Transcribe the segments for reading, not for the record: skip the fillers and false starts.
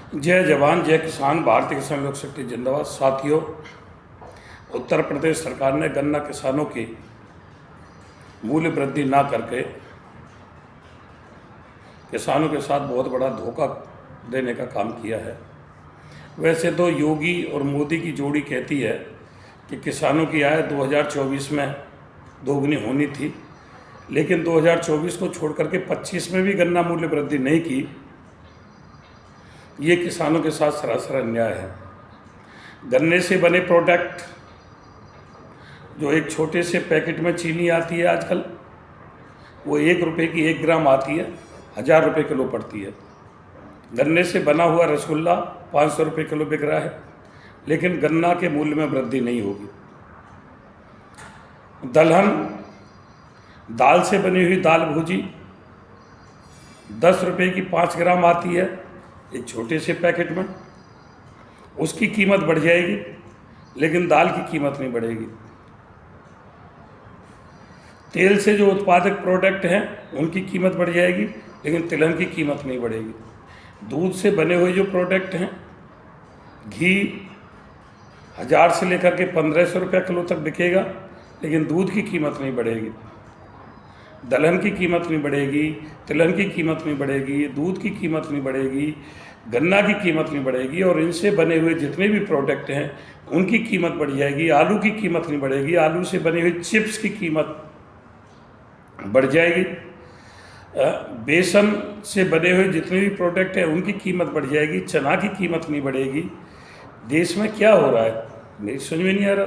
जय जवान जय किसान। भारतीय किसान लोक शक्ति जिंदाबाद। साथियों, उत्तर प्रदेश सरकार ने गन्ना किसानों की मूल्य वृद्धि ना करके किसानों के साथ बहुत बड़ा धोखा देने का काम किया है। वैसे तो योगी और मोदी की जोड़ी कहती है कि किसानों की आय 2024 में दोगुनी होनी थी, लेकिन 2024 को छोड़ करके 25 में भी गन्ना मूल्य वृद्धि नहीं की। ये किसानों के साथ सरासर अन्याय है। गन्ने से बने प्रोडक्ट, जो एक छोटे से पैकेट में चीनी आती है आजकल, वो 1 रुपये की 1 ग्राम आती है, 1000 रुपये किलो पड़ती है। गन्ने से बना हुआ रसगुल्ला 500 रुपये किलो बिक रहा है, लेकिन गन्ना के मूल्य में वृद्धि नहीं होगी। दलहन, दाल से बनी हुई दाल भूजी 10 रुपये की 5 ग्राम आती है एक छोटे से पैकेट में, उसकी कीमत बढ़ जाएगी, लेकिन दाल की कीमत नहीं बढ़ेगी। तेल से जो उत्पादक प्रोडक्ट हैं उनकी कीमत बढ़ जाएगी, लेकिन तिलहन की कीमत नहीं बढ़ेगी। दूध से बने हुए जो प्रोडक्ट हैं, घी 1000 से लेकर के 1500 रुपये किलो तक बिकेगा, लेकिन दूध की कीमत नहीं बढ़ेगी। दलहन की कीमत नहीं बढ़ेगी, तिलहन की कीमत नहीं बढ़ेगी, दूध की कीमत नहीं बढ़ेगी, गन्ना की कीमत नहीं बढ़ेगी, और इनसे बने हुए जितने भी प्रोडक्ट हैं उनकी कीमत बढ़ जाएगी। आलू की कीमत नहीं बढ़ेगी, आलू से बनी हुई चिप्स की कीमत बढ़ जाएगी। बेसन से बने हुए जितने भी प्रोडक्ट हैं उनकी कीमत बढ़ जाएगी। चना की कीमत नहीं बढ़ेगी। देश में क्या हो रहा है मेरी समझ में नहीं आ रहा।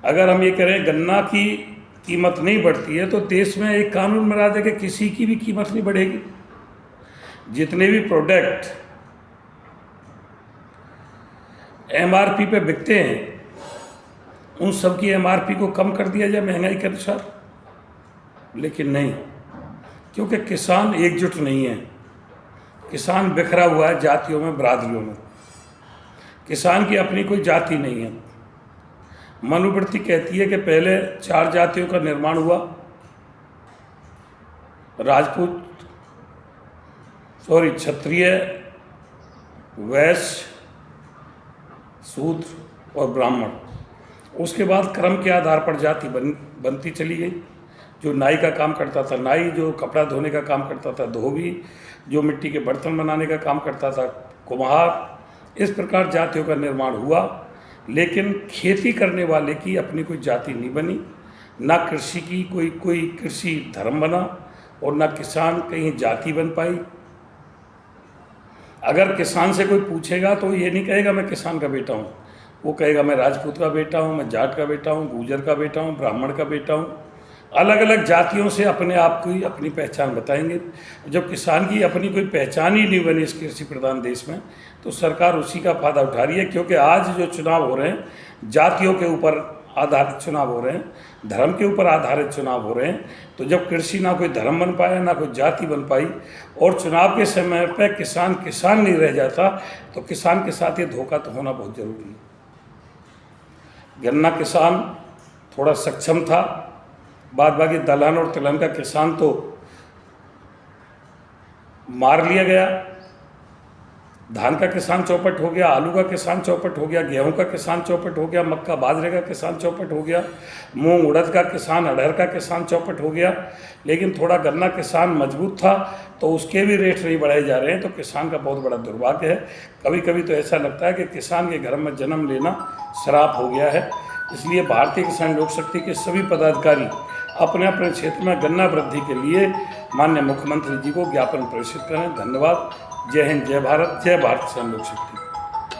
अगर हम ये करें गन्ना की कीमत नहीं बढ़ती है तो देश में एक कानून बना दे कि किसी की भी कीमत नहीं बढ़ेगी। जितने भी प्रोडक्ट एमआरपी पे बिकते हैं उन सब की एमआरपी को कम कर दिया जाए महंगाई के अनुसार, लेकिन नहीं, क्योंकि किसान एकजुट नहीं है। किसान बिखरा हुआ है जातियों में, बरादरियों में। किसान की अपनी कोई जाति नहीं है। मनुवृत्ति कहती है कि पहले 4 जातियों का निर्माण हुआ, क्षत्रिय, वैश्य, शूद्र और ब्राह्मण। उसके बाद क्रम के आधार पर जाति बनती चली गई। जो नाई का काम करता था नाई, जो कपड़ा धोने का काम करता था धोबी, जो मिट्टी के बर्तन बनाने का काम करता था कुम्हार। इस प्रकार जातियों का निर्माण हुआ, लेकिन खेती करने वाले की अपनी कोई जाति नहीं बनी। ना कृषि की कोई कृषि धर्म बना, और ना किसान कहीं जाति बन पाई। अगर किसान से कोई पूछेगा तो ये नहीं कहेगा मैं किसान का बेटा हूँ, वो कहेगा मैं राजपूत का बेटा हूँ, मैं जाट का बेटा हूँ, गुर्जर का बेटा हूँ, ब्राह्मण का बेटा हूँ। अलग अलग जातियों से अपने आप की अपनी पहचान बताएंगे। जब किसान की अपनी कोई पहचान ही नहीं बनी इस कृषि प्रधान देश में, तो सरकार उसी का फायदा उठा रही है। क्योंकि आज जो चुनाव हो रहे हैं जातियों के ऊपर आधारित चुनाव हो रहे हैं, धर्म के ऊपर आधारित चुनाव हो रहे हैं। तो जब कृषि ना कोई धर्म बन पाया, ना कोई जाति बन पाई, और चुनाव के समय पर किसान नहीं रह जाता, तो किसान के साथ ये धोखा तो होना बहुत जरूरी है। गन्ना किसान थोड़ा सक्षम था, बाद बाकी दलहन और तिलहन का किसान तो मार लिया गया। धान का किसान चौपट हो गया, आलू का किसान चौपट हो गया, गेहूं का किसान चौपट हो गया, मक्का बाजरे का किसान चौपट हो गया, मूंग उड़द का किसान, अरहर का किसान चौपट हो गया। लेकिन थोड़ा गन्ना किसान मजबूत था तो उसके भी रेट नहीं बढ़ाए जा रहे हैं। तो किसान का बहुत बड़ा दुर्भाग्य है। कभी कभी तो ऐसा लगता है कि किसान के घर में जन्म लेना श्राप हो गया है। इसलिए भारतीय किसान लोक शक्ति के सभी पदाधिकारी अपने अपने क्षेत्र में गन्ना वृद्धि के लिए माननीय मुख्यमंत्री जी को ज्ञापन प्रेषित करें। धन्यवाद। जय हिंद, जय भारत, जय भारत किसान लोक शक्ति।